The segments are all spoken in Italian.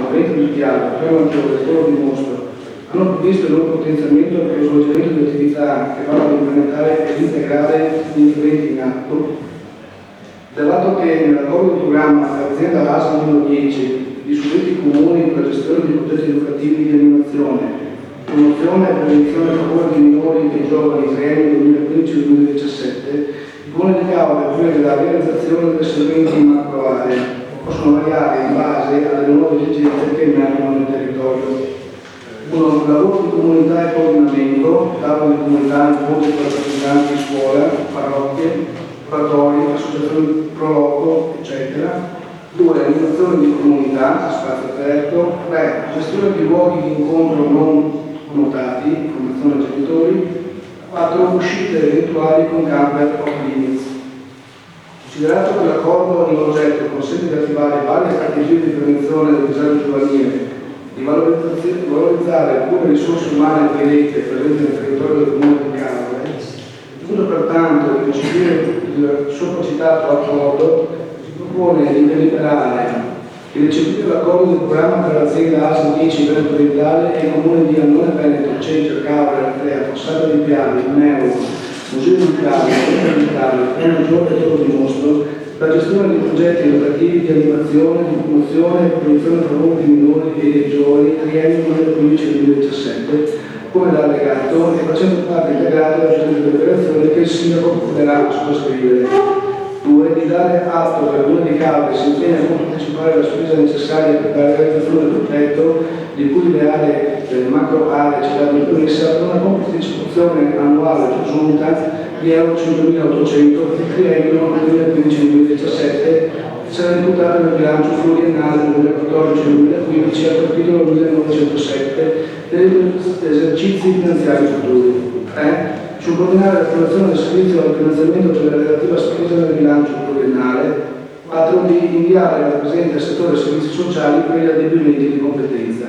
aventi di dialogo, tre maggiore, solo di mostro, hanno previsto il loro potenziamento per lo svolgimento di attività che vanno ad implementare ed integrare gli interventi in atto, dato che nell'accordo di programma dell'azienda ASA numero 10 di suddetti comuni per la gestione di progetti educativi di animazione, promozione e prevenzione a favore di minori e giovani triennio 2015-2017, i comuni di Cavour prevede la realizzazione delle seguenti macro aree, possono variare in base alle nuove esigenze che emergono nel territorio. 1. Lavoro di comunità e coordinamento, tavoli di comunità, incontri per rappresentanti di scuola, parrocchie, oratori, associazioni pro loco, eccetera. 2. Animazione di comunità, spazio aperto. 3. Gestione di luoghi di incontro non connotati, informazione ai genitori. 4. Uscite eventuali con camper off limits. Considerato che l'accordo in oggetto consente di attivare varie strategie di prevenzione del disagio giovanile, di valorizzare alcune risorse umane dirette presenti nel territorio del comune di Cavour, tenuto pertanto di recepire il sopracitato accordo, si propone di deliberare di recepire l'accordo del programma tra l'azienda ASA 10 Veneto Orientale e il comune di Annone Veneto, Ceccia, Cavour, Ardea, Fossata di Piave, Neo, Museo di Piave, Veneto Orientale, Tre Maggiore e Toro di Mostro, la gestione di progetti educativi di animazione, di promozione e protezione a favore di minori e dei giovani triennio 2015-2017, come da allegato e facendo parte integrata della gestione delle operazioni che il sindaco potrà sottoscrivere. 2. Di dare atto che la Comune di Cavour si impegna a partecipare alla spesa necessaria per la realizzazione del progetto, di cui le aree, macro aree citate in premessa, per una partecipazione annuale presunta di euro 5.800 per il triennio 2015-2017, sarà imputata nel bilancio pluriennale 2014-2015 al capitolo 1907 degli esercizi finanziari futuri. 3. Subordinare l'attivazione del servizio al finanziamento della relativa spesa nel bilancio pluriennale. 4. Di inviare alla presente settore dei servizi sociali per gli adempimenti di competenza.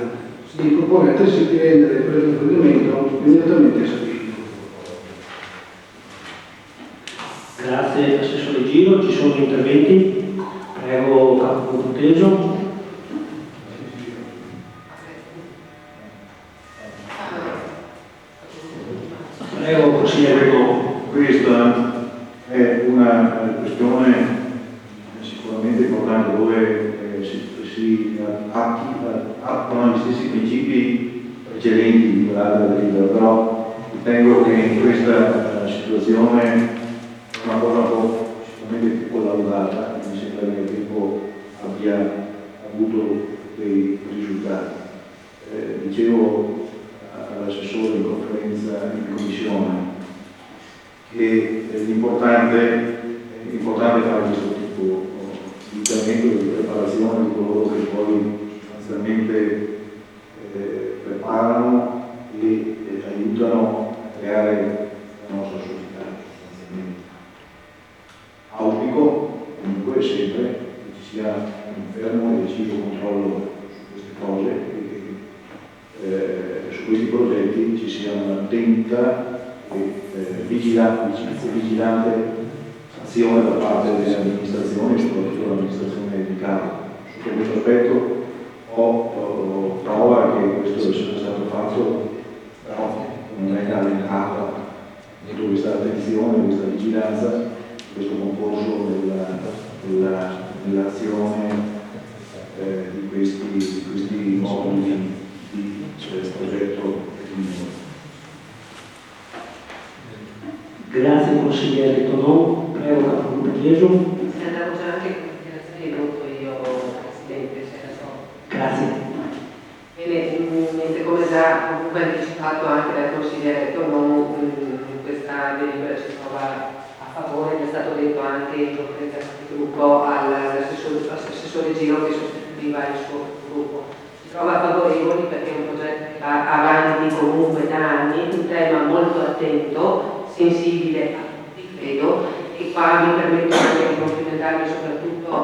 Si propone altresì di rendere il provvedimento immediatamente eseguibile. Grazie Assessore Giro, ci sono interventi? Prego Capo Conteggio. Prego Consigliere. Questa è una questione sicuramente importante dove si attuano gli stessi principi precedenti dell'altra delibera, però ritengo che in questa situazione una cosa sicuramente più collaudata, mi sembra che il tempo abbia avuto dei risultati. Dicevo all'assessore in conferenza in commissione che è importante fare questo tipo di intervento di preparazione di coloro che poi sostanzialmente preparano e aiutano a creare la nostra società sostanzialmente. Auspico comunque sempre che ci sia un fermo e deciso controllo su queste cose e che su questi progetti ci sia un'attenta e vigilante azione da parte delle amministrazioni, soprattutto dell'amministrazione di Cavour. Su questo aspetto ho prova che questo sia stato fatto, però non è allenata dietro questa attenzione, questa vigilanza, questo concorso nell'azione di questi moduli di progetto. Grazie consigliere Tonò, prego Capo Chieso. Andavo già anche con dichiarazione di voto io, Presidente, se la so. Grazie. Bene, come già comunque anticipato anche dal consigliere Tonò, questa delibera si trova a favore, è stato detto anche in conferenza di gruppo all'assessore Giro che sostituiva il suo gruppo. Si trova favorevoli perché è un progetto che va avanti comunque da anni, un tema molto attento, sensibile a tutti, credo, e qua mi permetto anche di complimentarmi soprattutto,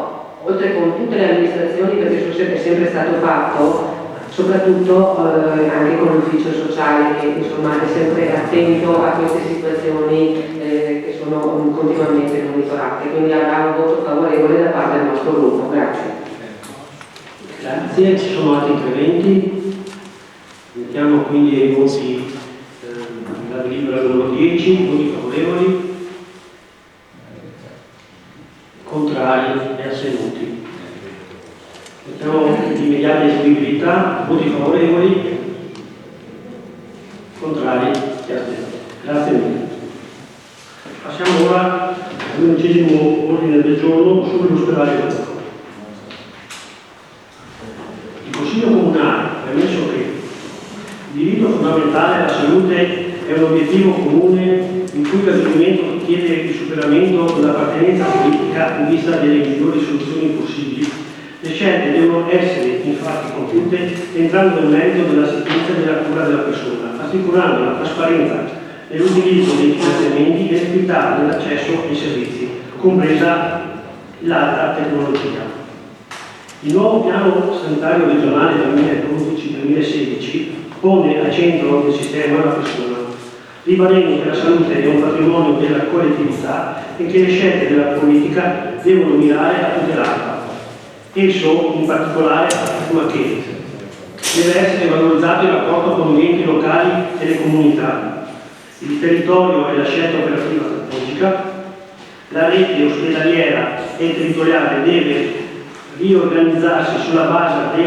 oltre con tutte le amministrazioni, perché è sempre stato fatto, soprattutto anche con l'ufficio sociale che insomma è sempre attento a queste situazioni che sono continuamente monitorate, quindi avrà un voto favorevole da parte del nostro gruppo. Grazie. Grazie, ci sono altri interventi? Mettiamo quindi ai voti la delibera numero 10, voti favorevoli, contrari e astenuti. Mettiamo immediata eseguibilità, voti favorevoli, contrari e astenuti. Grazie mille. Passiamo ora all'11° ordine del giorno sull'ospedale pubblico. Il Consiglio Comunale, premesso che il diritto fondamentale alla salute è un obiettivo comune in cui il ragionamento chiede il superamento dell'appartenenza politica in vista delle migliori soluzioni possibili, le scelte devono essere infatti compiute entrando nel merito dell'assistenza e della cura della persona, assicurando la trasparenza nell'utilizzo dei finanziamenti e l'equità nell'accesso ai servizi, compresa l'alta tecnologia. Il nuovo piano sanitario regionale 2012-2016 pone al centro del sistema la persona, ribadendo che la salute è un patrimonio della collettività e che le scelte della politica devono mirare a tutelarla. Esso, in particolare, afferma che deve essere valorizzato il rapporto con gli enti locali e le comunità, il territorio e la scelta operativa strategica, la rete ospedaliera e territoriale deve riorganizzarsi sulla base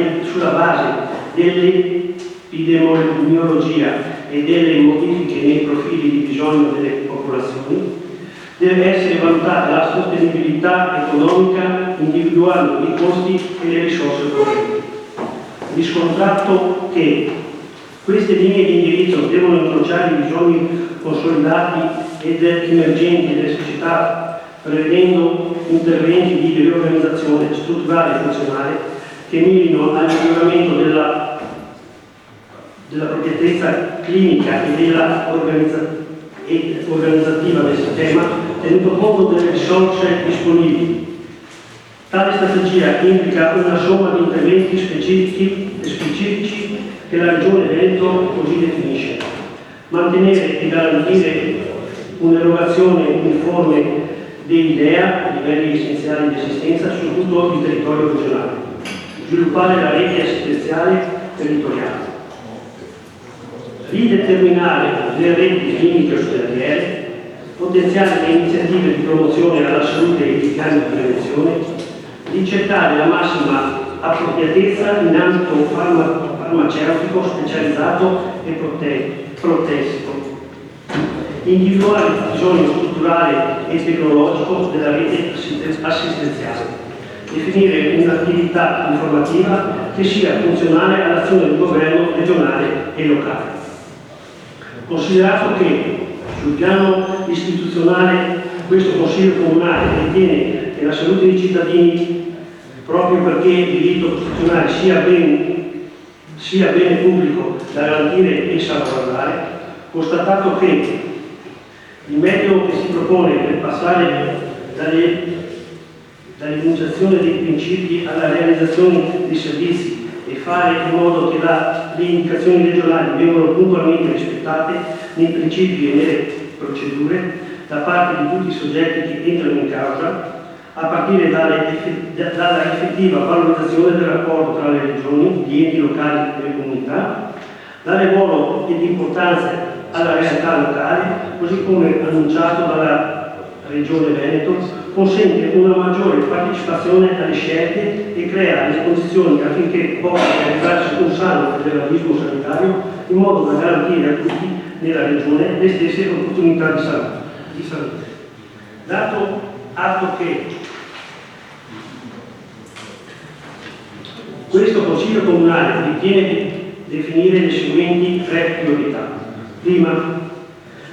dell'epidemiologia e delle modifiche nei profili di bisogno delle popolazioni, deve essere valutata la sostenibilità economica individuando i costi e le risorse correnti. Riscontrato che queste linee di indirizzo devono incrociare i bisogni consolidati ed emergenti delle società, prevedendo interventi di riorganizzazione strutturale e funzionale che mirino al miglioramento della appropriatezza clinica e della organizzativa del sistema, tenuto conto delle risorse disponibili. Tale strategia implica una somma di interventi specifici che la Regione Veneto così definisce. Mantenere e garantire un'erogazione uniforme dei LEA, livelli essenziali di assistenza, su tutto il territorio regionale. Sviluppare la rete assistenziale territoriale. Rideterminare le reti cliniche ospedaliere, potenziare le iniziative di promozione alla salute e i piani di prevenzione, ricercare la massima appropriatezza in ambito farmaceutico specializzato e protesico, individuare il bisogno strutturale e tecnologico della rete assistenziale, definire un'attività informativa che sia funzionale all'azione del governo regionale e locale. Considerato che sul piano istituzionale questo Consiglio Comunale ritiene che la salute dei cittadini, proprio perché il diritto costituzionale sia bene pubblico da garantire e salvaguardare, constatato che il metodo che si propone per passare dall'enunciazione dei principi alla realizzazione dei servizi e fare in modo che le indicazioni regionali vengano puntualmente rispettate nei principi e nelle procedure da parte di tutti i soggetti che entrano in causa, a partire dalla effettiva valorizzazione del rapporto tra le regioni, gli enti locali e le comunità, dare ruolo ed importanza alla realtà locale, così come annunciato dalla Regione Veneto, consente una maggiore partecipazione alle scelte e crea le condizioni affinché possa realizzarsi un sano federalismo sanitario in modo da garantire a tutti nella Regione le stesse opportunità di salute. Dato atto che questo Consiglio Comunale ritiene di definire le seguenti 3 priorità. Prima,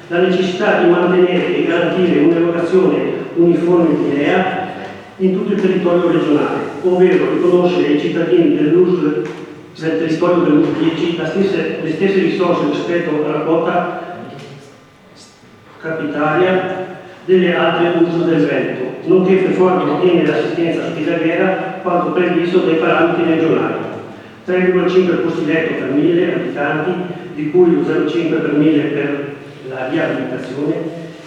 la necessità di mantenere e garantire un'erogazione uniforme di LEA in tutto il territorio regionale, ovvero riconoscere ai cittadini dell'uso del territorio dell'US 10 le stesse risorse rispetto alla quota capitaria delle altre uso del Veneto, nonché per quanto ottiene l'assistenza ospedaliera quanto previsto dai parametri regionali. 3,5 posti letto per 1000 abitanti, di cui 0,5 per 1000 per la riabilitazione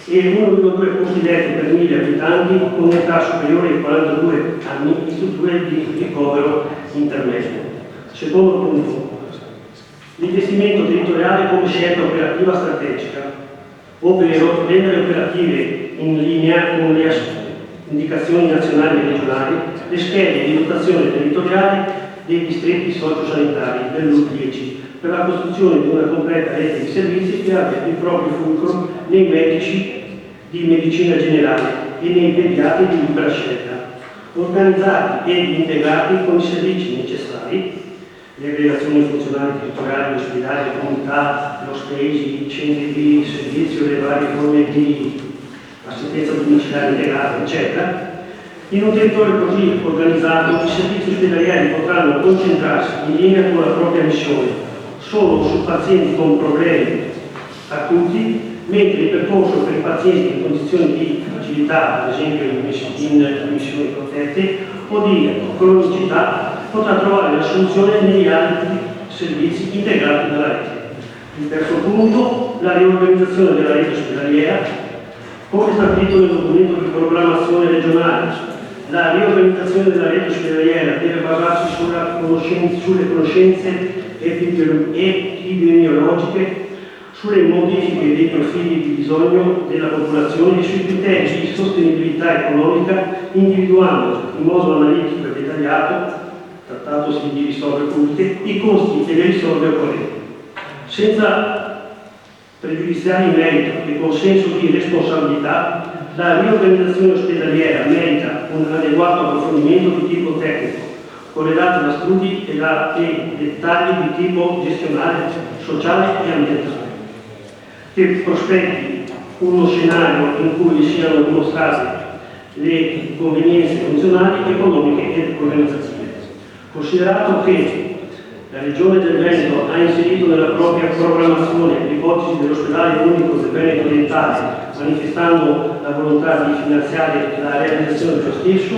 e 1,2 posti letti per 1000 abitanti con un'età superiore ai 42 anni in strutture di ricovero intermedio. Secondo punto, l'investimento territoriale come scelta operativa strategica, ovvero rendere operative in linea con le indicazioni nazionali e regionali le schede di dotazione territoriale dei distretti sociosanitari dell'U10 per la costruzione di una completa rete di servizi che abbia il proprio fulcro nei medici di medicina generale e nei pediatri di libera scelta, organizzati ed integrati con i servizi necessari, le relazioni funzionali territoriali, gli ospedali, le comunità, lo stage, i centri di servizio, le varie forme di assistenza domiciliare integrata, eccetera. In un territorio così organizzato, i servizi ospedalieri potranno concentrarsi in linea con la propria missione solo su pazienti con problemi acuti, mentre il percorso per i pazienti in condizioni di fragilità, ad esempio in missioni protette, o di cronicità, potrà trovare la soluzione negli altri servizi integrati dalla rete. Il terzo punto, la riorganizzazione della rete ospedaliera, come stabilito nel documento di programmazione regionale. La riorganizzazione della rete ospedaliera deve basarsi sulle conoscenze epidemiologiche, sulle modifiche dei profili di bisogno della popolazione e sui criteri di sostenibilità economica, individuando in modo analitico e dettagliato, trattatosi di risorse pubbliche, i costi e le risorse occorrenti. Senza pregiudiziare in merito e con senso di responsabilità, la riorganizzazione ospedaliera merita un adeguato approfondimento di tipo tecnico, corredato da studi e dettagli di tipo gestionale, sociale e ambientale, che prospetti uno scenario in cui siano dimostrate le convenienze funzionali, economiche ed organizzative. Considerato che la Regione del Veneto ha inserito nella propria programmazione l'ipotesi dell'ospedale unico del Veneto orientale, manifestando la volontà di finanziare la realizzazione dello stesso,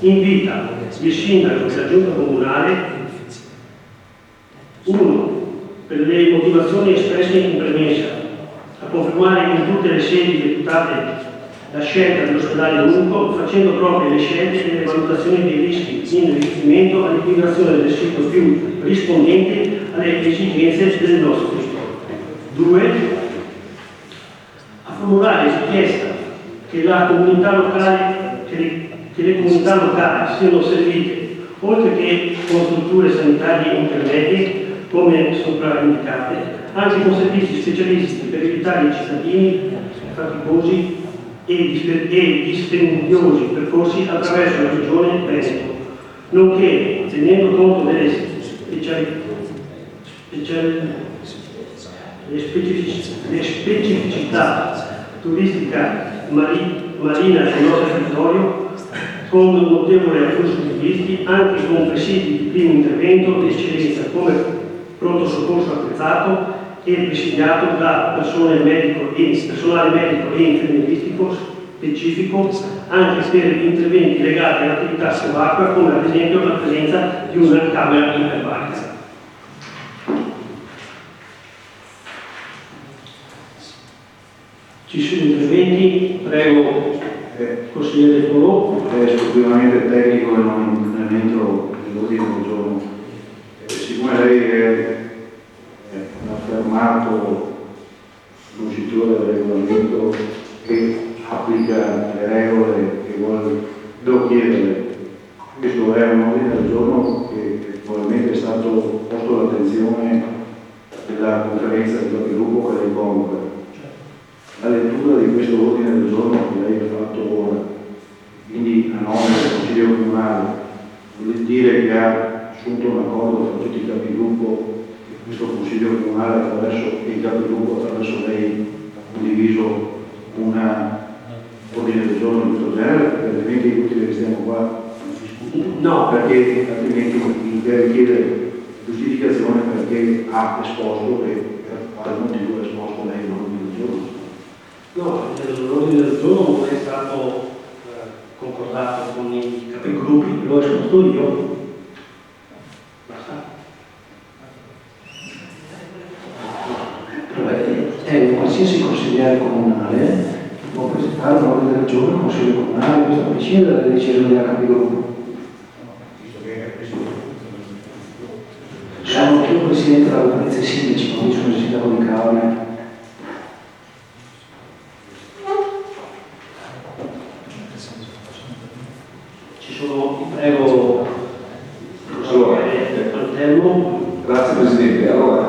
invita il sindaco e la giunta comunale, 1. Per le motivazioni espresse in premessa, a confermare in tutte le sedi deputate la scelta dell'ospedale unico, facendo proprie le scelte e le valutazioni dei rischi in riferimento all'integrazione del sito più rispondente alle esigenze del nostro territorio. 2. A formulare richiesta che le comunità locali siano servite, oltre che con strutture sanitarie intermedie, come sopra indicate, anche con servizi specialisti per evitare ai cittadini faticosi e dispendiosi percorsi attraverso la Regione Veneto, nonché tenendo conto delle specificità turistica marina del nostro territorio, con un notevole afflusso di turisti, anche con presidi di primo intervento di eccellenza come pronto soccorso attrezzato e presidiato da personale medico e infermieristico specifico, anche per interventi legati all'attività subacquea, come ad esempio la presenza di una camera iperbarica. Ci sono interventi, prego, consigliere Polò. È esclusivamente tecnico e non entro nell'ordine del giorno. Siccome lei ha affermato l'uscitore del regolamento che applica le regole che devo chiederle, questo è un ordine del giorno che probabilmente è stato posto all'attenzione della conferenza di capogruppo che lei convoca. La lettura di questo ordine del giorno che lei ha fatto ora, quindi a nome del Consiglio Comunale, vuol dire che ha assunto un accordo tra tutti i capigruppo e questo Consiglio Comunale attraverso il capigruppo, attraverso lei, ha condiviso un ordine del giorno di questo genere, perché altrimenti è inutile che stiamo qua. No, perché altrimenti deve chiedere giustificazione perché ha esposto e per quale motivo ha esposto lei l'ordine del giorno. no, l'ordine del giorno non è stato concordato con i capigruppi, l'ho esposto io. Basta. È un qualsiasi consigliere comunale può presentare un ordine del giorno al Consiglio Comunale, questo a prescindere dalle decisioni della Capogruppo. Sono anch'io presidente della conferenza dei sindaci, quindi sono il sindaco di Caorle. Ci sono, prego, Allora, Antelmo. grazie Presidente. Allora,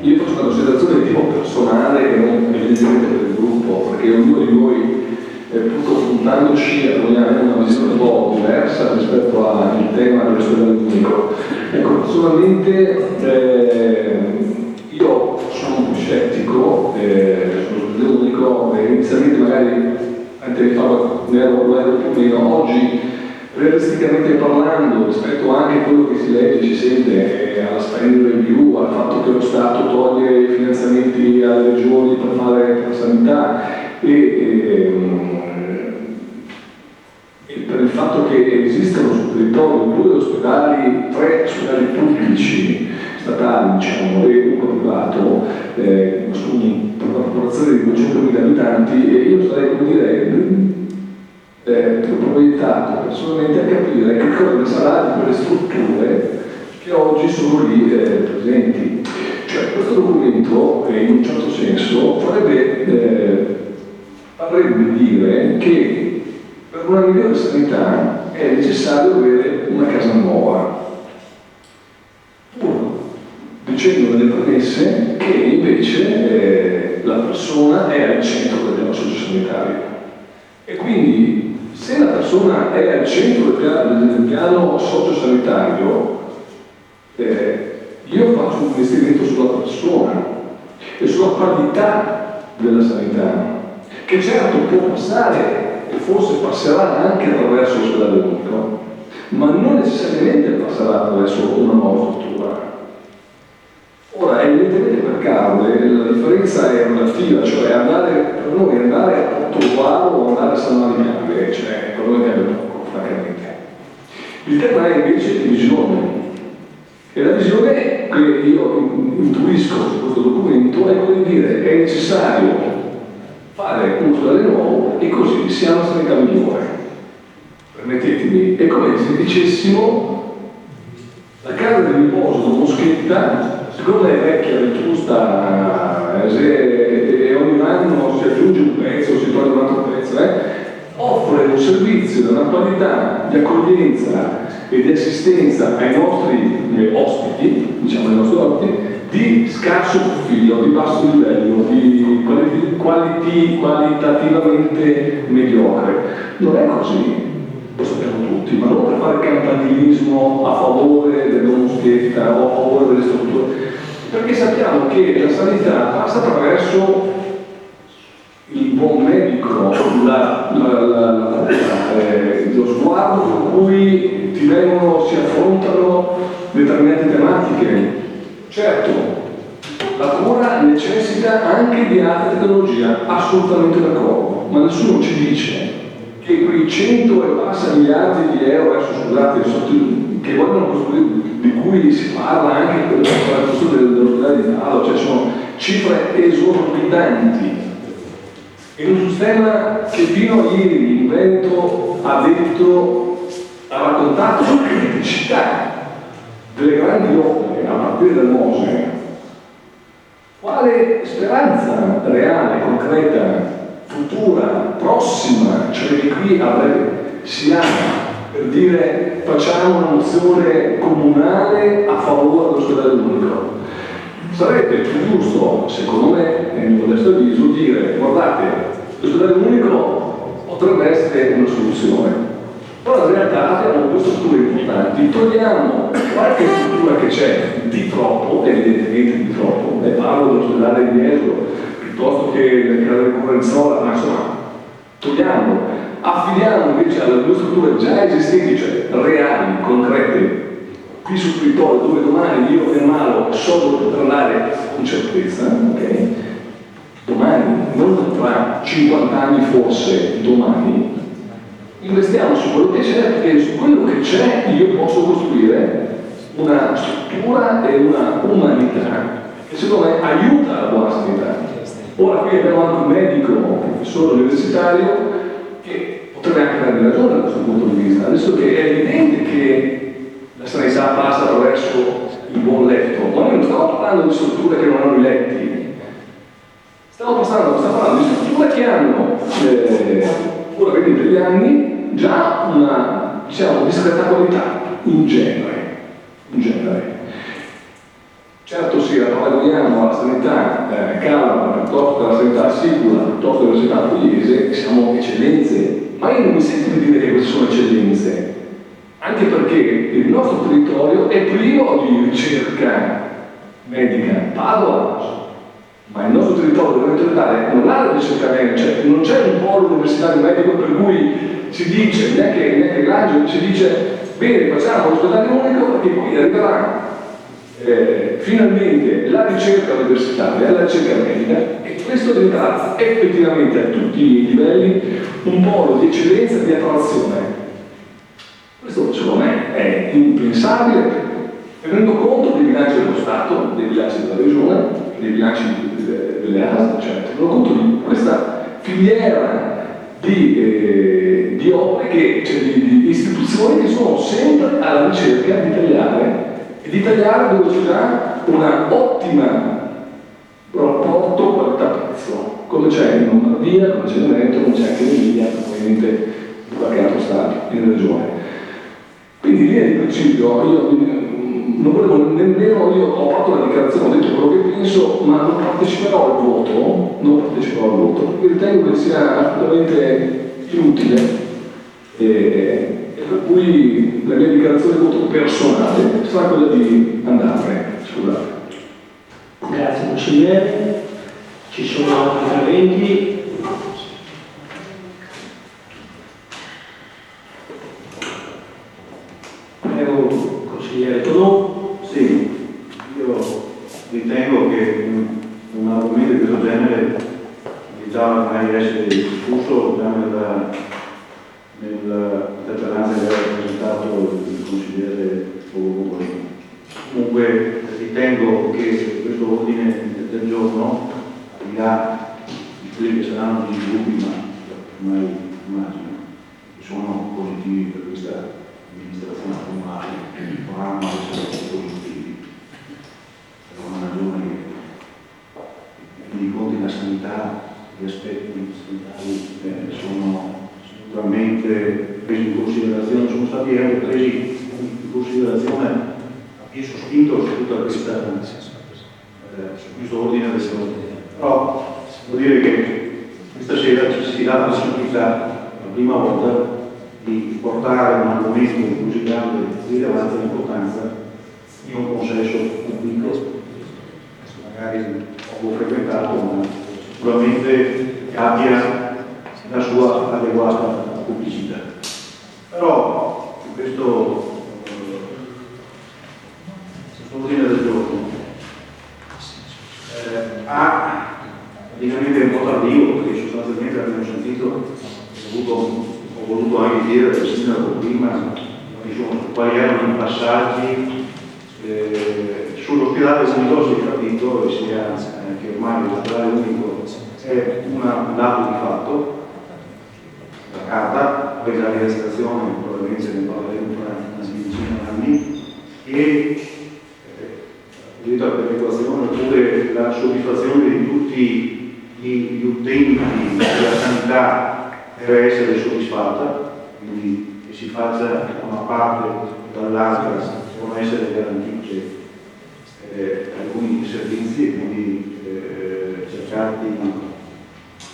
io faccio una considerazione di tipo personale e non evidentemente per il gruppo, perché ognuno di noi, pur confrontandoci, abbiamo una visione un po' diversa rispetto al tema dell'ospedale unico. Ecco, personalmente io sono un po' scettico sull'ospedale unico, inizialmente magari anche di farlo ne ero più o meno. Oggi, realisticamente parlando, rispetto anche a quello che si legge, ci sente alla spending review, al fatto che lo Stato toglie i finanziamenti alle regioni per fare la sanità e per il fatto che esistono sul territorio tre ospedali pubblici, statali diciamo, e uno privato, per una popolazione di 200.000 abitanti, e io sarei, come dire, proiettato personalmente a capire che cosa ne sarà di quelle strutture che oggi sono lì presenti. Cioè, questo documento, in un certo senso, farebbe dire che per una migliore sanità è necessario avere una casa nuova, dicendo nelle premesse che invece la persona è al centro del piano sociosanitario. E quindi, se la persona è al centro del piano sociosanitario, io faccio un investimento sulla persona e sulla qualità della sanità, che certo può passare e forse passerà anche attraverso l'ospedale unico, ma non necessariamente passerà attraverso una nuova struttura. Ora, evidentemente per Caorle la differenza è relativa, cioè per noi andare a Portogruaro o andare a San Mariano, cioè per noi cambia poco, francamente. Il tema è invece di visione. E la visione che io intuisco su questo documento è quello di dire che è necessario fare un ospedale nuovo e così si ha una sanità migliore. Permettetemi, è come se dicessimo la casa di riposo di Moschetta, secondo me è vecchia, vetusta, e ogni anno si aggiunge un pezzo, si toglie un altro pezzo, offre un servizio di una qualità di accoglienza e di assistenza ai nostri ospiti, diciamo ai nostri ospiti, di scarso profilo, di basso livello, di qualitativamente mediocre. Non è così, lo sappiamo tutti, ma non per fare campanilismo a favore della Moschetta o a favore delle strutture, perché sappiamo che la sanità passa attraverso il buon medico, lo sguardo con cui si affrontano determinate tematiche. Certo, la cura necessita anche di alta tecnologia, assolutamente d'accordo, ma nessuno ci dice che quei 100 e passa miliardi di euro, adesso scusate, che vogliono costruire, di cui si parla anche per la costruzione dell'ospedale di Talo, cioè sono cifre esorbitanti. In un sistema che fino a ieri in Veneto ha raccontato la criticità delle grandi opere a partire dal Mose, quale speranza reale, concreta, futura, prossima, cioè di qui a breve, si ha per dire facciamo una mozione comunale a favore dell'ospedale unico? Sarebbe più giusto, secondo me, nel mio modesto avviso, dire guardate, l'ospedale unico potrebbe essere una soluzione. Però in realtà abbiamo due strutture importanti, togliamo qualche struttura che c'è di troppo, evidentemente di troppo, ne parlo dell'ospedale di Jesolo, piuttosto che del caso di Correnzola, ma insomma, togliamo, affidiamo invece alle due strutture già esistenti, cioè reali, concrete, qui sul territorio, dove domani io e Malo so dove poter andare con certezza, ok? Domani, non tra 50 anni forse, domani, investiamo su quello che c'è, perché su quello che c'è io posso costruire una struttura e una umanità che secondo me aiuta la buona sanità. Ora qui abbiamo anche un medico, un professore universitario, che potrebbe anche darmi ragione da questo punto di vista, adesso che è evidente che la sanità passa attraverso il buon letto, ma noi non stiamo parlando di strutture che non hanno i letti, stiamo parlando di strutture che hanno, ora vedi degli anni, già una, diciamo, discreta qualità, in genere. Certo sì, la paragoniamo alla sanità calabra piuttosto che alla sanità sicula, piuttosto che alla sanità pugliese, siamo eccellenze, ma io non mi sento di dire che queste sono eccellenze, anche perché il nostro territorio è privo di ricerca medica. Padova, ma il nostro territorio dell'orientale non ha la ricerca medica, cioè non c'è un polo universitario medico per cui si dice, neanche Glaggio, si dice bene, facciamo l'ospedale unico perché qui arriverà finalmente la ricerca universitaria, la ricerca medica, e questo diventerà effettivamente a tutti i livelli un polo di eccellenza e di attrazione. Questo secondo me è impensabile, tenendo conto dei bilanci dello Stato, dei bilanci della Regione, dei bilanci delle ASL, cioè tenendo conto di questa filiera di opere, cioè di istituzioni che sono sempre alla ricerca di tagliare dove c'è già una ottima rapporto qualità-prezzo, come c'è in Lombardia, come c'è in Veneto, come c'è anche in Emilia, probabilmente in qualche altro stato, in regione. Quindi in linea di principio io non volevo nemmeno, io ho fatto una dichiarazione, ho detto quello che penso, ma non parteciperò al voto, perché ritengo che sia assolutamente inutile. E per cui la mia dichiarazione di voto personale sarà quella di andarmene. Scusate. Grazie consigliere. Ci sono altri interventi? Prego, consigliere Tonò. Sì, io ritengo che un argomento di questo genere già magari essere discusso già nell'interpellanza che aveva presentato il consigliere Fogoni. Comunque ritengo che questo ordine del giorno, al di là di quelli che saranno gli sviluppi, ma ormai immagino che sono positivi per questa amministrazione comunale, dovranno essere positivi per una ragione che in conti la sanità, gli aspetti sanitari sono sicuramente presi in considerazione, sono stati anche presi in considerazione, penso spinto su tutta questo ordine del giorno. Però devo dire che questa sera ci si dà la possibilità, la prima volta, di portare un argomento così grande di rilevanza e importanza in un consesso pubblico, magari poco frequentato, ma sicuramente abbia la sua adeguata pubblicità. Però questo ordine del giorno ha praticamente un po' tardivo, perché sostanzialmente abbiamo sentito, ho voluto anche dire al sindaco prima, quali erano i passaggi sull'ospedale unico. Si è capito sia che ormai l'ospedale unico è un dato di fatto, la carta, poi la realizzazione probabilmente ne parleremo tra una quindicina d'anni, e il diritto alla perequazione oppure la soddisfazione di tutti gli utenti della sanità deve essere soddisfatta, quindi che si faccia da una parte o dall'altra devono essere garantiti alcuni servizi e quindi cercati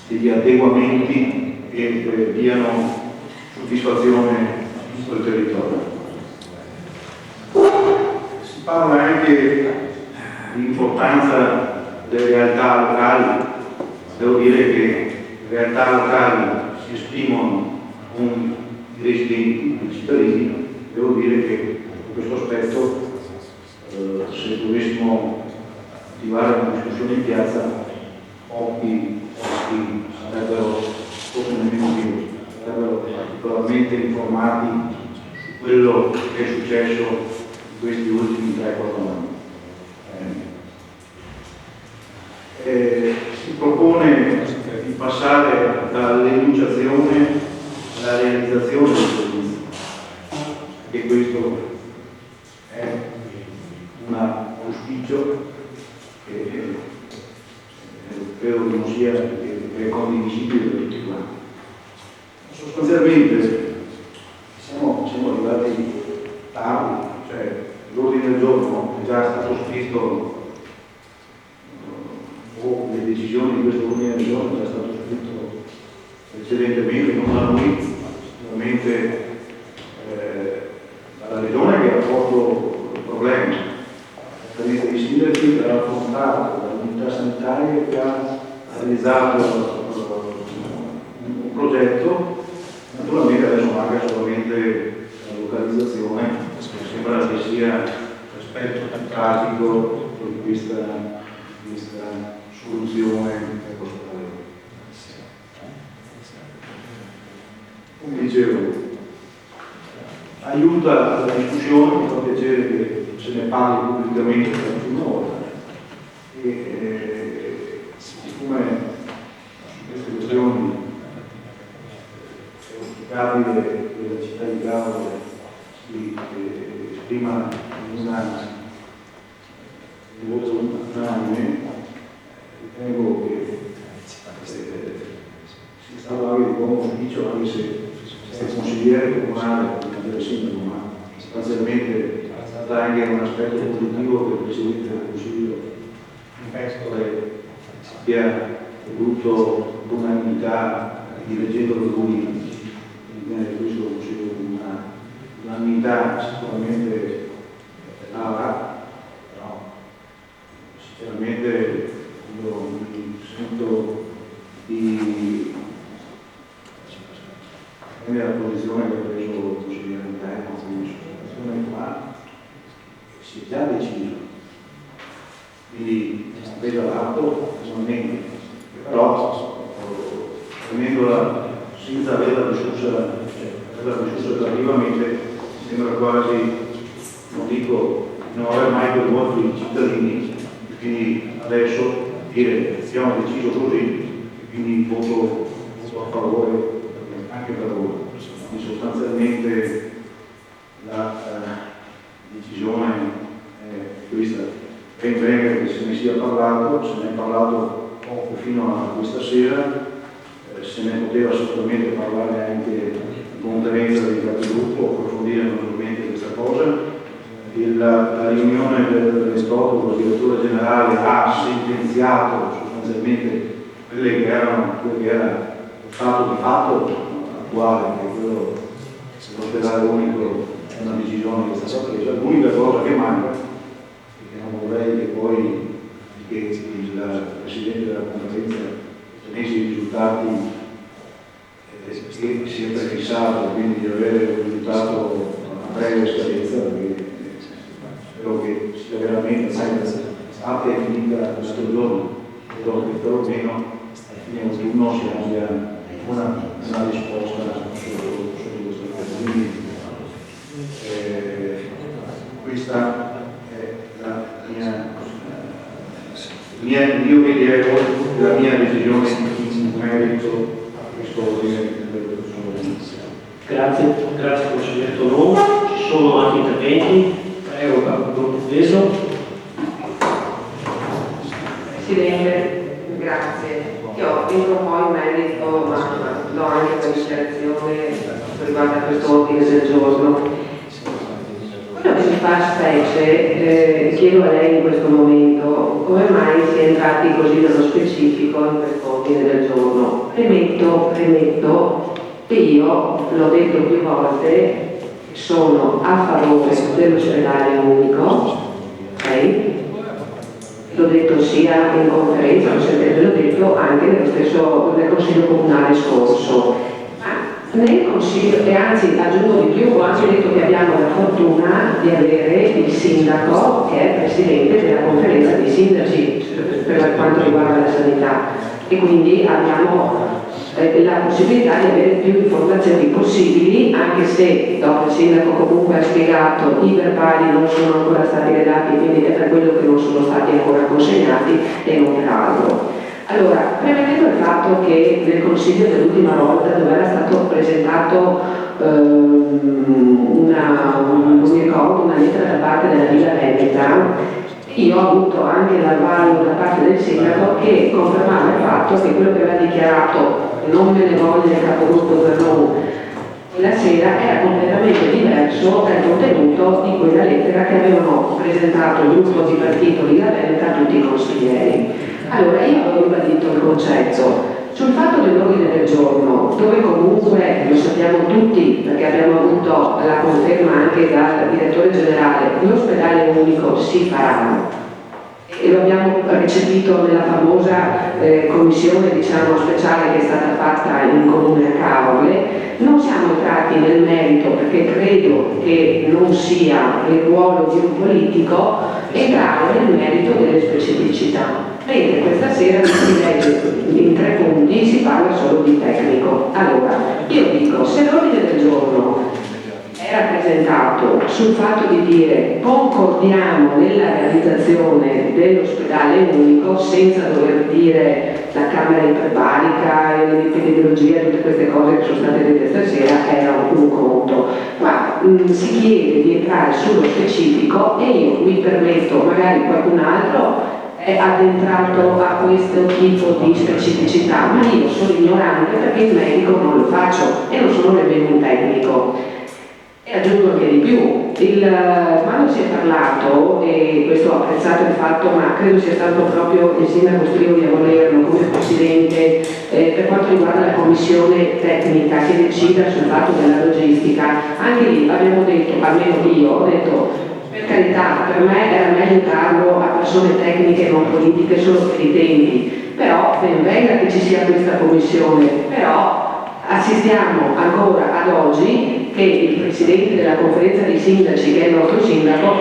degli adeguamenti che diano soddisfazione a tutto il territorio. Si parla anche di importanza delle realtà locali. Devo dire che le realtà locali si esprimono con i residenti, i cittadini. Devo dire che in questo aspetto, se dovessimo attivare una discussione in piazza, pochi sarebbero, forse nemmeno più, sarebbero particolarmente informati su quello che è successo in questi ultimi 3-4 anni. Si propone di passare dall'enunciazione alla realizzazione del servizio, e questo è un auspicio che credo che non sia che è condivisibile da tutti quanti. Sostanzialmente siamo arrivati tardi, cioè l'ordine del giorno è già stato scritto, o le decisioni di questo ordine del giorno è già stato scritto precedentemente, non da noi, sicuramente dalla Regione che ha posto il problema, la lista dei sindaci che ha affrontato, dall'unità sanitaria che ha realizzato un progetto. Naturalmente adesso manca solamente la localizzazione, sembra che sia l'aspetto più tragico di questa soluzione postale. Come dicevo, aiuta la discussione, mi fa piacere che se ne parli pubblicamente per la prima volta, e siccome su queste questioni è auspicabile che la città di Gavole si esprima in voto unanime, ritengo che si sta parlando di buon ufficio, anche se è consigliere comunale, del sindaco, ma sostanzialmente dà anche un aspetto positivo che il Presidente del Consiglio abbia avuto l'unanimità, rileggendo lui questo Consiglio comunale. L'unanimità sicuramente avrà, però sinceramente io mi sento di prendere la posizione che ha preso il consigliere interno, quindi su una situazione qua si è già deciso, quindi vedo l'atto personalmente, però prendendola senza averla discussa relativamente sembra quasi, non dico non aver mai coinvolto i cittadini, quindi adesso dire abbiamo deciso così e quindi voto a favore anche per voi. Quindi sostanzialmente la decisione è questa. Ben venga che se ne sia parlato, se ne è parlato poco fino a questa sera, se ne poteva assolutamente parlare anche in conferenza dei capigruppo, approfondire maggiormente questa cosa. La riunione del 28 con il direttore generale ha sentenziato sostanzialmente quello che era lo stato di fatto attuale, che è quello dell'ospedale unico, è una decisione che è stata presa. L'unica cosa che manca, e che non vorrei che poi che il Presidente della conferenza tenesse i risultati che si è prefissato, quindi di avere un risultato a breve scadenza, perché spero che sia veramente a tecnica questo giorno, spero che perlomeno fino all'autunno si abbia una risposta su questo caso. Quindi questa è il mio rilievo, la mia decisione in merito a questo ordine del Grazie consigliere Tonò. Ci sono altri interventi? Prego, Gruppo Peso. Presidente, grazie. Io entro un po' in merito, ma do anche una dichiarazione riguardo a questo ordine del giorno. Quello che mi fa specie, chiedo a lei in questo momento, come mai si è entrati così nello specifico in questo ordine del giorno. Premetto che io, l'ho detto più volte, sono a favore dell'ospedale unico, ok? L'ho detto sia in conferenza, l'ho detto anche nel Consiglio Comunale scorso. Nel Consiglio, e anzi aggiungo di più, ho anche detto che abbiamo la fortuna di avere il sindaco che è presidente della conferenza dei sindaci per quanto riguarda la sanità, e quindi abbiamo la possibilità di avere più informazioni possibili, anche se dopo il sindaco comunque ha spiegato i verbali non sono ancora stati redatti, quindi è per quello che non sono stati ancora consegnati e non per altro. Allora, premettendo il fatto che nel Consiglio dell'ultima volta, dove era stato presentato una lettera da parte della Villa Veneta, io ho avuto anche l'avallo da parte del sindaco che confermava il fatto che quello che aveva dichiarato non me ne voglia il capogruppo Zernon la sera era completamente diverso dal contenuto di quella lettera che avevano presentato il gruppo di partito Lega Veneta a tutti i consiglieri. Allora io avevo ribadito il concetto sul fatto dell'ordine del giorno, dove comunque lo sappiamo tutti perché abbiamo avuto la conferma anche dal direttore generale, l'ospedale unico si farà e lo abbiamo recepito nella famosa commissione speciale che è stata fatta in comune a Caorle. Non siamo entrati nel merito perché credo che non sia il ruolo di un politico entrare nel merito delle specificità. Mentre questa sera si legge in 3 punti, si parla solo di tecnico. Allora, io dico, se l'ordine del giorno era presentato sul fatto di dire concordiamo nella realizzazione dell'ospedale unico senza dover dire la camera iperbarica, l'epidemiologia, tutte queste cose che sono state dette stasera, era un conto. Ma si chiede di entrare sullo specifico e io mi permetto, magari qualcun altro è addentrato a questo tipo di specificità, ma io sono ignorante perché il medico non lo faccio e non sono nemmeno un tecnico. E aggiungo anche di più, quando si è parlato, e questo ho apprezzato il fatto, ma credo sia stato proprio il sindaco Strigoi a volerlo come presidente, per quanto riguarda la commissione tecnica che decida sul fatto della logistica, anche lì abbiamo detto, almeno io ho detto, per carità, per me era meglio darlo a persone tecniche non politiche solo per i tempi, però ben venga che ci sia questa commissione, però assistiamo ancora ad oggi che il presidente della conferenza dei sindaci, che è il nostro sindaco,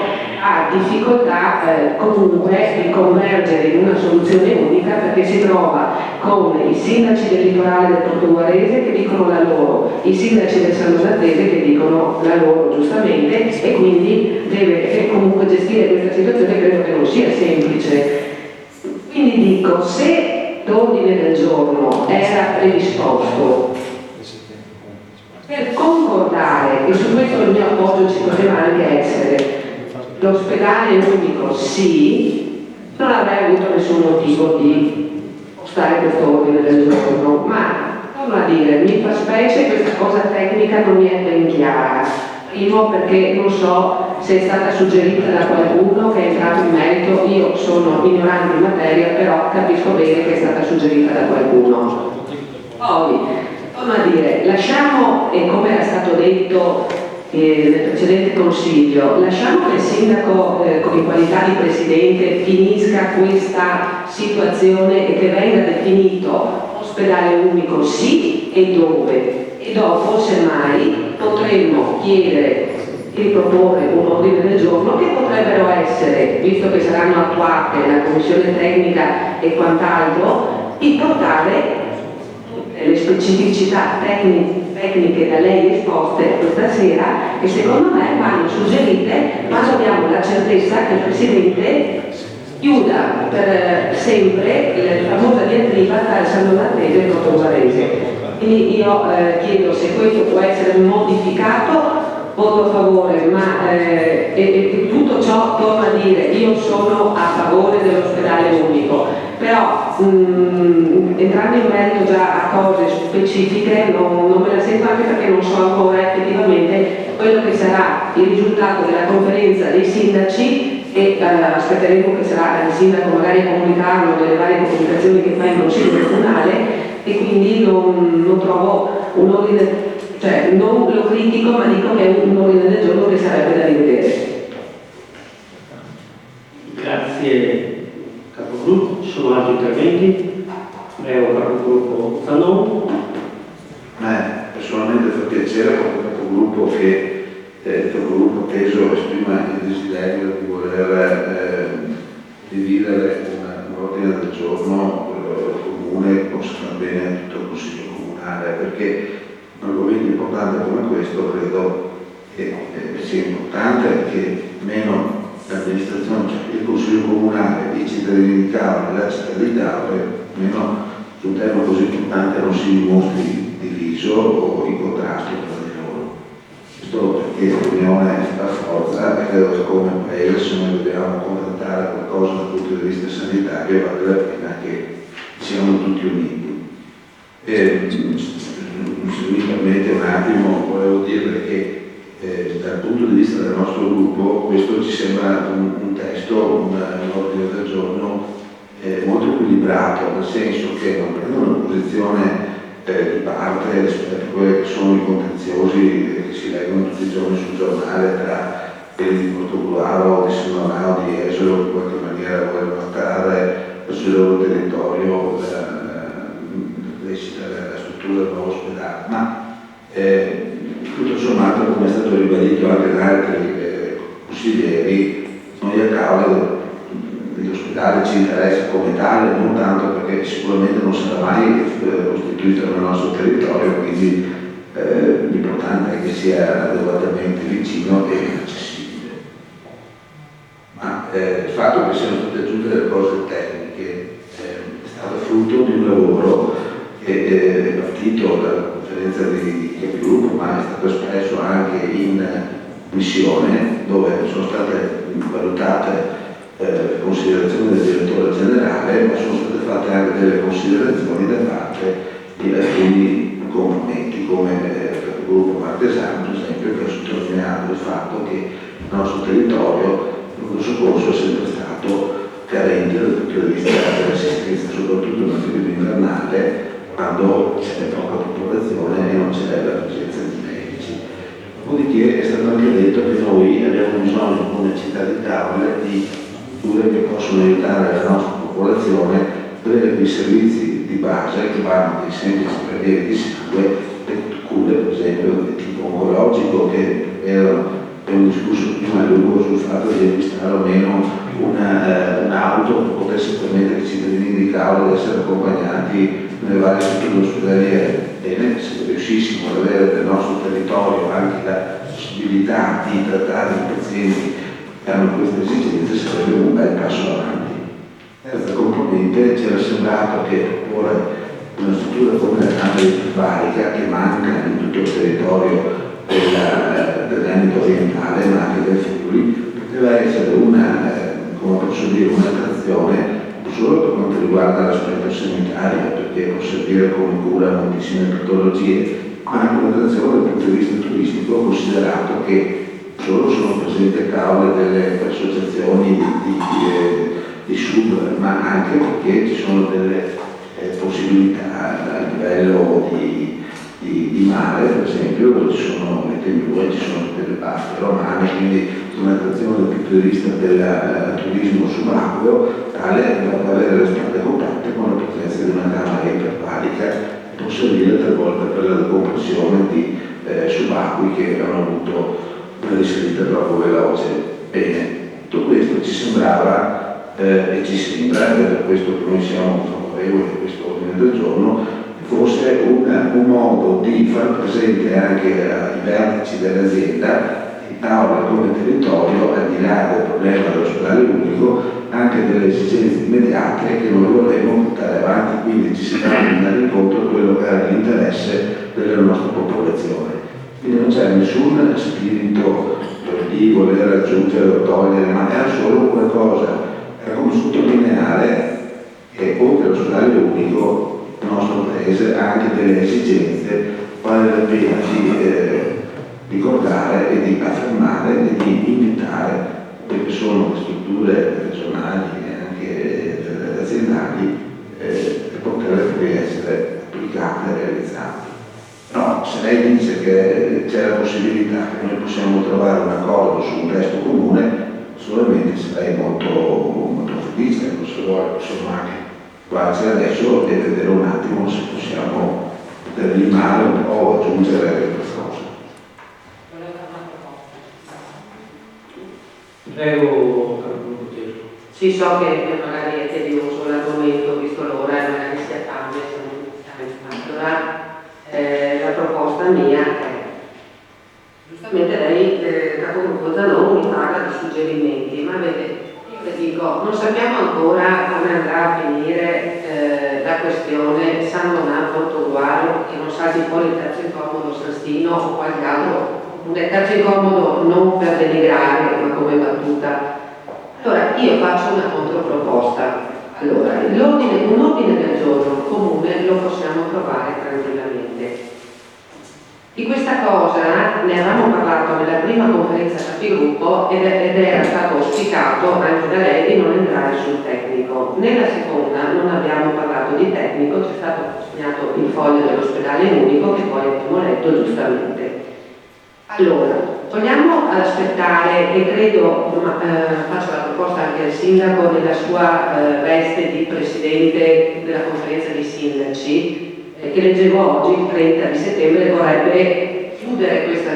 ha difficoltà comunque di convergere in una soluzione unica perché si trova con i sindaci del litorale del portoghese che dicono la loro, i sindaci del San Donatese che dicono la loro giustamente e quindi deve comunque gestire questa situazione, credo che non sia semplice. Quindi dico, se l'ordine del giorno era predisposto per concordare, e su questo il mio appoggio ci poteva anche essere, l'ospedale unico sì, non avrei avuto nessun motivo di spostare questo ordine del giorno, ma torno a dire, mi fa specie questa cosa tecnica non mi è ben chiara. Primo perché non so se è stata suggerita da qualcuno che è entrato in merito, io sono ignorante in materia, però capisco bene che è stata suggerita da qualcuno. Poi, torno a dire, lasciamo, e come era stato detto nel precedente consiglio, lasciamo che il sindaco in qualità di presidente finisca questa situazione e che venga definito ospedale unico sì e dove, e dopo semmai potremmo chiedere di riproporre un ordine del giorno che potrebbero essere, visto che saranno attuate la commissione tecnica e quant'altro, di portare le specificità tecniche da lei esposte questa sera che secondo me vanno suggerite, ma abbiamo la certezza che il Presidente chiuda per sempre la famosa diatriba tra il San Donatese e il portoghese. Quindi io chiedo se questo può essere modificato, voto a favore, ma e tutto ciò torno a dire, io sono a favore dell'ospedale unico, però entrando in merito già a cose specifiche non me la sento, anche perché non so ancora effettivamente quello che sarà il risultato della conferenza dei sindaci e aspetteremo che sarà il sindaco magari a comunicarlo delle varie comunicazioni che fa in consiglio comunale e quindi non trovo un ordine, cioè non lo critico ma dico che è un ordine del giorno che sarebbe da rivedere. Grazie capogruppo, ci sono altri interventi? Prego capogruppo Zanon. Personalmente fa piacere come capogruppo che il capogruppo Teso esprima il desiderio di voler dividere un ordine del giorno comune che possa far bene a tutto il Consiglio comunale, perché un argomento importante come questo credo che sia importante che meno l'amministrazione il Consiglio Comunale, i cittadini di Caore e la città di Caore, almeno su un tema così importante, non si dimostri diviso o in contrasto tra di loro. Questo perché l'unione fa forza e credo che come Paese, se noi dobbiamo contrattare qualcosa dal punto di vista sanitario, vale la pena che siamo tutti uniti. Se mi permette un attimo, volevo dirle che dal punto di vista del nostro gruppo questo ci sembra un testo, un ordine del giorno molto equilibrato, nel senso che non prende una posizione di parte rispetto a quelli che sono i contenziosi che si leggono tutti i giorni sul giornale tra quelli di Portogruaro, di Senorao, di Esolo, che in qualche maniera vogliono attrarre verso il loro territorio la struttura del nuovo ospedale, ma tutto sommato, come è stato ribadito anche da altri consiglieri, noi a Caore l'ospedale ci interessa come tale, non tanto perché sicuramente non sarà mai costituito nel nostro territorio, quindi l'importante è che sia adeguatamente vicino e accessibile. Ma il fatto che siano state aggiunte delle cose tecniche è stato frutto di un lavoro che è partito dalla conferenza di capigruppo, ma è stato espresso anche in missione, dove sono state valutate le considerazioni del direttore generale, ma sono state fatte anche delle considerazioni da parte di alcuni componenti, come il capogruppo Martesano, per esempio, che ha sottolineato il fatto che il nostro territorio, il pronto soccorso, è sempre stato carente dal punto di vista dell'assistenza, soprattutto nel periodo invernale, quando c'è poca popolazione e non c'è la presenza di medici. Dopodiché è stato anche detto che noi abbiamo bisogno, come città di Caore, di strutture che possono aiutare la nostra popolazione a avere quei servizi di base che vanno dai semplici prelievi di sangue, le cure per esempio di tipo oncologico, che abbiamo discusso prima a lungo sul fatto di acquistare o meno un'auto che potesse permettere ai cittadini di Caore di essere accompagnati nelle varie strutture ospedaliere. Bene, se riuscissimo ad avere nel nostro territorio anche la possibilità di trattare i pazienti che hanno queste esigenze, sarebbe un bel passo avanti. Terza componente, ci era sembrato che ora una struttura come la Camera di Barica, che manca in tutto il territorio dell'Veneto orientale, ma anche del Friuli, poteva essere un'attrazione non solo per quanto riguarda l'aspetto sanitario, perché può servire come cura a moltissime patologie, ma anche un'attrazione dal punto di vista turistico, considerato che solo sono presenti a Caore delle associazioni di sub, ma anche perché ci sono delle possibilità a livello di mare, per esempio, dove ci sono le tenue, ci sono delle barche romane, quindi un'attrazione dal punto di vista del turismo subacqueo tale da avere le spalle coperte con la presenza di una camera iperbarica che può servire talvolta per la decompressione di subacquei che hanno avuto una risalita troppo veloce. Bene, tutto questo ci sembrava e ci sembra, ed è per questo che noi siamo favorevoli a questo ordine del giorno, fosse un modo di far presente anche ai vertici dell'azienda di Caore come territorio, al di là del problema dell'ospedale unico, anche delle esigenze immediate che noi vorremmo portare avanti, quindi ci si deve andare incontro a quello che era l'interesse della nostra popolazione. Quindi non c'è nessun spirito di voler aggiungere o togliere, ma era solo una cosa, era come sottolineare che oltre all'ospedale unico il nostro paese ha anche delle esigenze, vale la pena di ricordare e di affermare e di invitare quelle che sono le strutture regionali e anche aziendali per poter essere applicate e realizzate. No, se lei dice che c'è la possibilità che noi possiamo trovare un accordo su un testo comune, solamente sarei molto, molto felice, se vuole possiamo anche guardarci adesso e vedere un attimo se possiamo poter limare un po' o aggiungere qualcosa. Prego, capogruppo Telo. Sì, so che magari è tedioso l'argomento, visto l'ora, e magari si accambia, allora la proposta mia è, giustamente lei, capogruppo Zanoni, mi parla di suggerimenti, ma vede, che dico, non sappiamo ancora come andrà a finire la questione San Donato-Portogruaro, che non salti fuori il terzo incomodo Sestino o qualche altro, un terzo incomodo non per denigrare ma come battuta. Allora io faccio una controproposta. Allora, un ordine del giorno comune lo possiamo approvare tranquillamente. Di questa cosa ne avevamo parlato nella prima conferenza capigruppo ed era stato auspicato anche da lei di non entrare sul tecnico. Nella seconda non abbiamo parlato di tecnico, c'è stato consegnato il foglio dell'ospedale unico che poi abbiamo letto giustamente. Allora, vogliamo aspettare, e credo, faccio la proposta anche al sindaco nella sua veste di presidente della conferenza dei sindaci, che leggevo oggi, il 30 di settembre, vorrebbe chiudere questa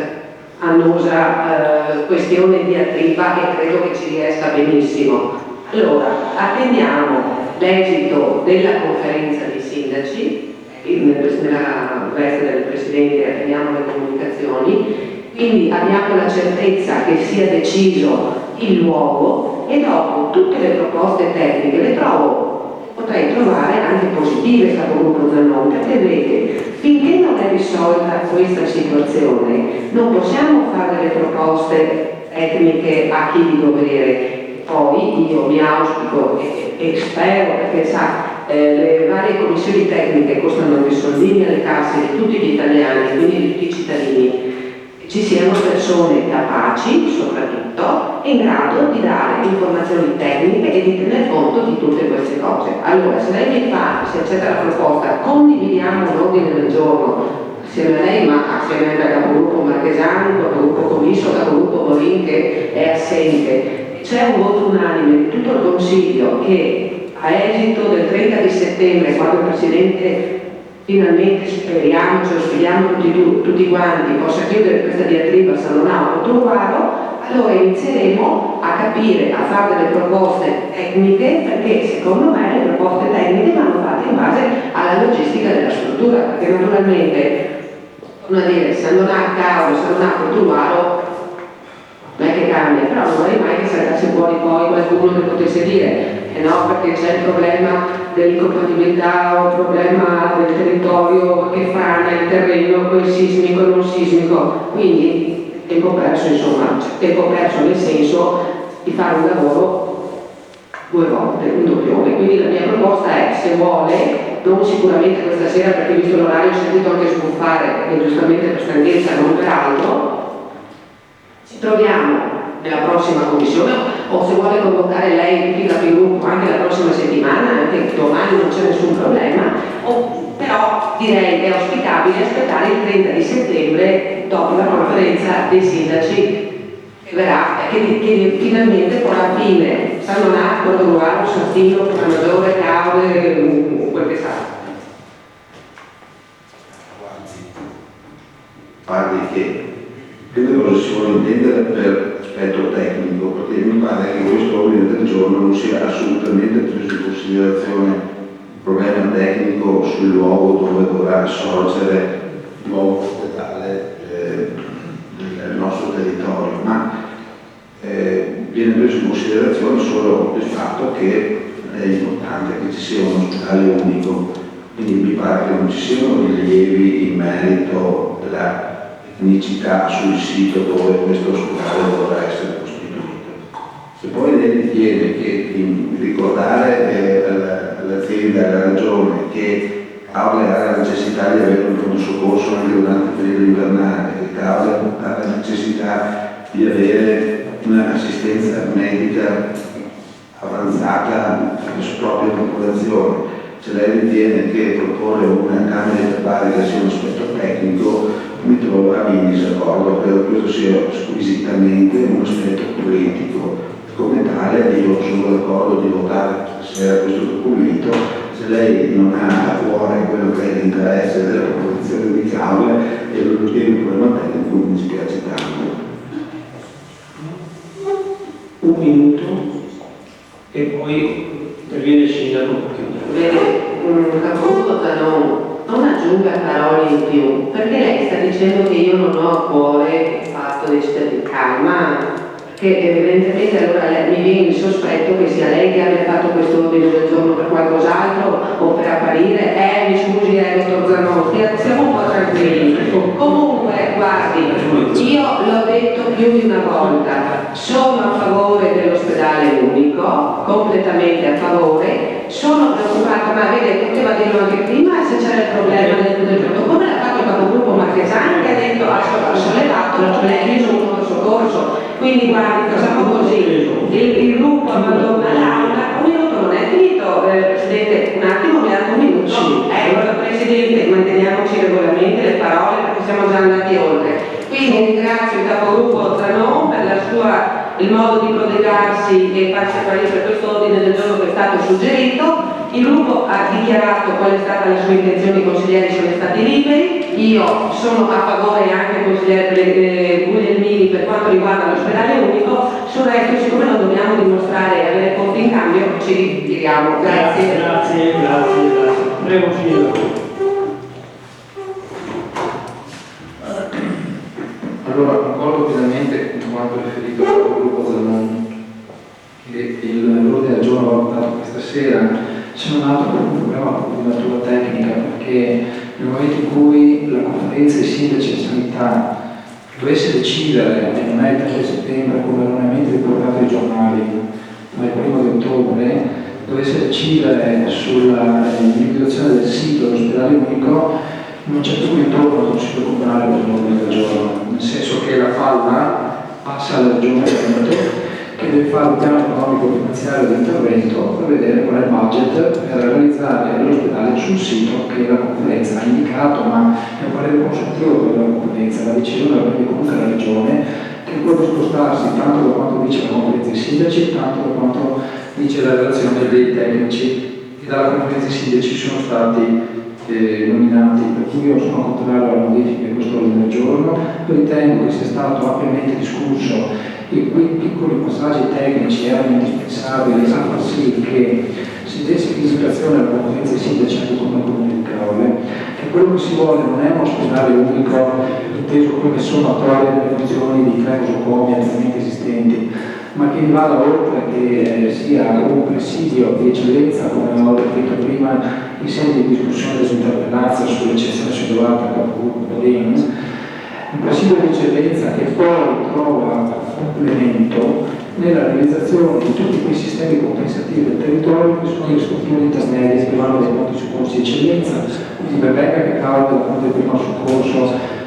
annosa questione di diatriba e credo che ci riesca benissimo. Allora, attendiamo l'esito della conferenza dei sindaci, nella veste del presidente attendiamo le comunicazioni, quindi abbiamo la certezza che sia deciso il luogo e dopo tutte le proposte tecniche le potrei trovare anche positive, capogruppo Zanoni, perché vede, finché non è risolta questa situazione non possiamo fare delle proposte tecniche a chi di dovere. Poi io mi auspico e spero, perché sa, le varie commissioni tecniche costano dei soldini alle casse di tutti gli italiani, quindi di tutti i cittadini. Ci siano persone capaci, soprattutto, in grado di dare informazioni tecniche e di tener conto di tutte queste cose. Allora, se lei mi fa, se accetta la proposta, condividiamo l'ordine del giorno, assieme a lei, ma assieme anche al capogruppo Marchesani, al capogruppo Commisso, al capogruppo Borin che è assente. C'è un voto unanime di tutto il Consiglio che a esito del 30 di settembre, quando il Presidente finalmente speriamo tutti quanti possa chiudere questa diatriba San Donato-Portogruaro, allora inizieremo a capire, a fare delle proposte tecniche, perché secondo me le proposte tecniche vanno fatte in base alla logistica della struttura, perché naturalmente, come dire, San Donato-Portogruaro non è che cambia, però non vorrei mai che saltasse fuori poi qualcuno che potesse dire no, perché c'è il problema dell'incompatibilità o il problema del territorio che frana il terreno, quel sismico e non sismico, quindi tempo perso, insomma, tempo perso nel senso di fare un lavoro due volte, un doppione. Quindi la mia proposta è, se vuole, non sicuramente questa sera, perché visto l'orario ho sentito anche sbuffare, e giustamente per stanchezza, non per altro, ci troviamo nella prossima commissione, o se vuole convocare lei tutti i capigruppo anche la prossima settimana, anche domani non c'è nessun problema, però direi che è auspicabile aspettare il 30 di settembre dopo la conferenza dei sindaci che verrà, che finalmente porrà fine San Donato, Portogruaro, Sestino, Maggiore, Caude, quel che sa. Parli che cosa si vuole intendere per aspetto tecnico, perché mi pare che questo ordine del giorno non sia assolutamente preso in considerazione il problema tecnico sul luogo dove dovrà sorgere il nuovo ospedale del nostro territorio, ma viene preso in considerazione solo il fatto che è importante che ci sia un ospedale unico, quindi mi pare che non ci siano rilievi in merito alla tecnicità sul sito dove questo ospedale dovrà essere costituito. Se poi lei ritiene che ricordare all'azienda, alla regione, che Caude ha la necessità di avere un pronto soccorso anche durante il periodo invernale, che Caude ha la necessità di avere un'assistenza medica avanzata per la sua propria popolazione, se lei ritiene che proporre una camera iperbarica sia un aspetto tecnico, mi trova in disaccordo. Credo che questo sia squisitamente un aspetto politico. Come tale io sono d'accordo di votare stasera questo documento. Se lei non ha a cuore quello che è l'interesse della popolazione di Caude e lo ritiene un problema tecnico, mi dispiace tanto. Un minuto e poi interviene il sindaco per chiudere. Bene, capogruppo Zanoni, non aggiunga parole in più, perché lei sta dicendo che io non ho a cuore il fatto di cittadini. Calma, che evidentemente allora mi viene il sospetto che sia lei che abbia fatto questo ordine del giorno per qualcos'altro o per apparire. Mi scusi, dottor Zanotti, siamo un po' tranquilli. Comunque, guardi, io l'ho detto più di una volta, sono a favore dell'ospedale unico, completamente a favore, sono preoccupata, ma vede, poteva dirlo anche prima se c'era il problema del protocollo, l'ha fatto il capogruppo Marchesani che ha detto, ha sollevato problemi sul pronto soccorso. Quindi guardi, facciamo così, il gruppo abbandona l'aula, un minuto non è finito, Presidente, un attimo, mi ha dato un minuto. Ecco, Presidente, manteniamoci regolarmente le parole perché siamo già andati oltre. Quindi ringrazio il capogruppo Zanon per il modo di prodigarsi e farsi apparire per questo ordine del giorno che è stato suggerito. Il gruppo ha dichiarato qual è stata la sua intenzione, i consiglieri sono stati liberi, io sono a favore anche del consigliere Guglielmini per quanto riguarda l'ospedale unico, sul resto siccome non dobbiamo dimostrare e avere conti in cambio ci ritiriamo. Grazie. Grazie. Prego, Sindaco. Allora, concordo pienamente con quanto riferito dal gruppo Zanon che l'ordine del giorno valutato questa sera c'è un altro problema di natura tecnica, perché nel momento in cui la conferenza dei sindaci di sanità dovesse decidere, e non è il 3 settembre come erroneamente riportato ai giornali, ma il 1 di ottobre, dovesse decidere sull'individuazione del sito dell'ospedale unico, non c'è più ritorno al Consiglio Comunale per l'ordine del giorno, nel senso che la palla passa alla Regione Veneto, che deve fare un piano economico finanziario di intervento per vedere qual è il budget per realizzare l'ospedale sul sito che la conferenza ha indicato, ma è un parere consultivo della conferenza, la decisione la prende comunque la Regione, che può spostarsi tanto da quanto dice la conferenza dei sindaci, tanto da quanto dice la relazione dei tecnici, che dalla conferenza dei sindaci sono stati nominati, per cui io sono contrario alla modifica di questo ordine del giorno, ritengo che sia stato ampiamente discusso e quei piccoli passaggi tecnici erano indispensabili a far sì che si desse indicazione alla conferenza dei sindaci anche come comune di Caorle, che quello che si vuole non è uno ospedale unico inteso come sommatoria delle funzioni di 3 nosocomi attualmente esistenti, ma che vada oltre, che sia un presidio di eccellenza, come ho detto prima in sede di discussione dell'interpellanza sull'eccezione sollevata dal capogruppo Podens, un presidio di eccellenza che poi trova complemento nella realizzazione di tutti quei sistemi compensativi del territorio che sono le strutture intermedie che vanno dai pronti soccorsi di eccellenza, quindi ben venga che Caorle dal punto di primo soccorso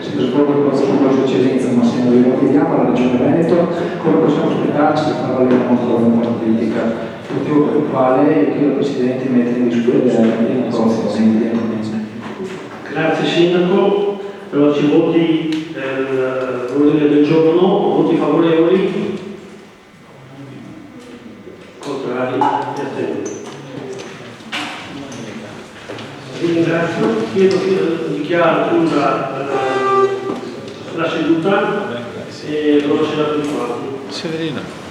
si trasforma in pronto soccorso di eccellenza, ma se noi lo chiediamo alla Regione Veneto, come possiamo aspettarci di far valere la nostra volontà politica? Motivo per il quale io chiedo al Presidente di mettere in discussione il prossimo. Grazie Sindaco. Ci voti l'ordine del giorno, voti favorevoli, contrari e astenuti. Vi ringrazio, dichiaro chiusa la seduta e buona serata a tutti quanti. Severino.